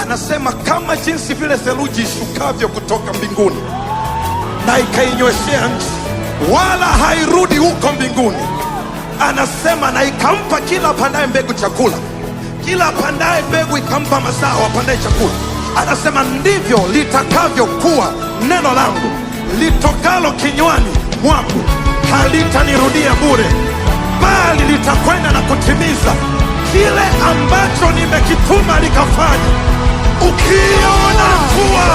Anasema kama jinsi vile theluji ishukavyo kutoka mbinguni na ikainyweshea nchi, wala hairudi huko mbinguni. Anasema na ikampa kila apandaye mbegu chakula, kila apandaye mbegu ikampa mazao apandaye chakula. Anasema ndivyo litakavyokuwa neno langu litokalo kinywani mwangu, halitanirudia bure, bali litakwenda na kutimiza kile ambacho nimekituma likafanya. Ukiona mvua,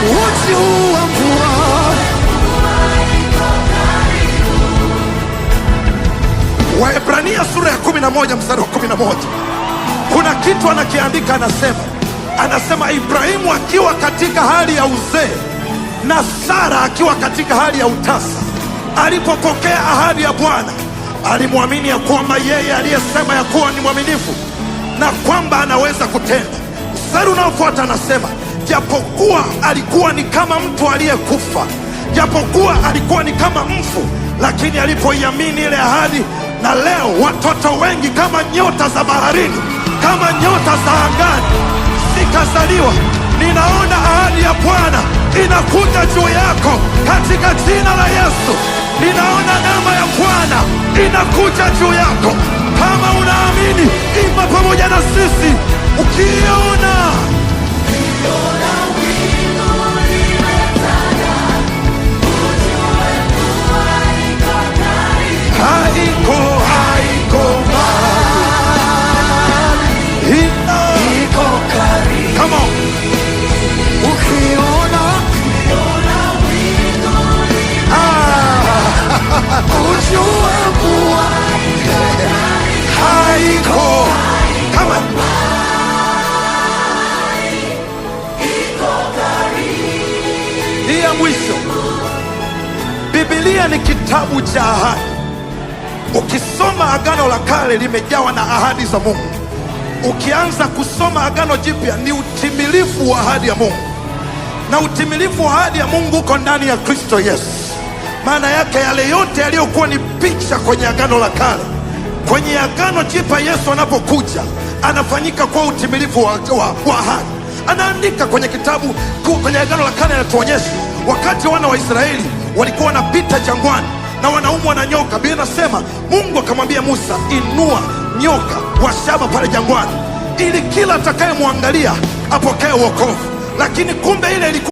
uti huu wa mvua, Waebrania sura ya 11 mstari wa 11, kuna kitu anakiandika. Anasema Ibrahimu akiwa katika hali ya uzee na Sara akiwa katika hali ya utasa, alipopokea ahadi ya Bwana, alimwamini ya kwamba yeye aliyesema ya kuwa ni mwaminifu na kwamba anaweza kutenda. Mstari unaofuata anasema japokuwa alikuwa ni kama mtu aliyekufa, japokuwa alikuwa ni kama mfu, lakini alipoiamini ile ahadi. Na leo watoto wengi kama nyota za baharini, kama nyota za angani zikazaliwa. Ninaona ahadi ya Bwana inakuja juu yako katika jina la Yesu. Ninaona neema ya Bwana inakuja juu yako. Kama unaamini, imba pamoja na sisi. Ukiona haiko mbali, iko karibu. Come on. Ukiona ujue kuwa haiko. Come on. Hii ya mwisho. Biblia ni kitabu cha ahadi. Ukisoma Agano la Kale limejawa na ahadi za Mungu. Ukianza kusoma Agano Jipya ni utimilifu wa ahadi ya Mungu, na utimilifu wa ahadi ya Mungu uko ndani ya Kristo Yesu. Maana yake yale yote yaliyokuwa ni picha kwenye Agano la Kale, kwenye Agano Jipya Yesu anapokuja anafanyika kwa utimilifu wa ahadi. Anaandika kwenye kitabu, kwenye Agano la Kale anatuonyesha wakati wana wa Israeli walikuwa wanapita jangwani na wanaumwa na nyoka. Biblia inasema Mungu akamwambia Musa, inua nyoka wa shaba pale jangwani, ili kila atakayemwangalia apokee wokovu. Lakini kumbe ile ilikuwa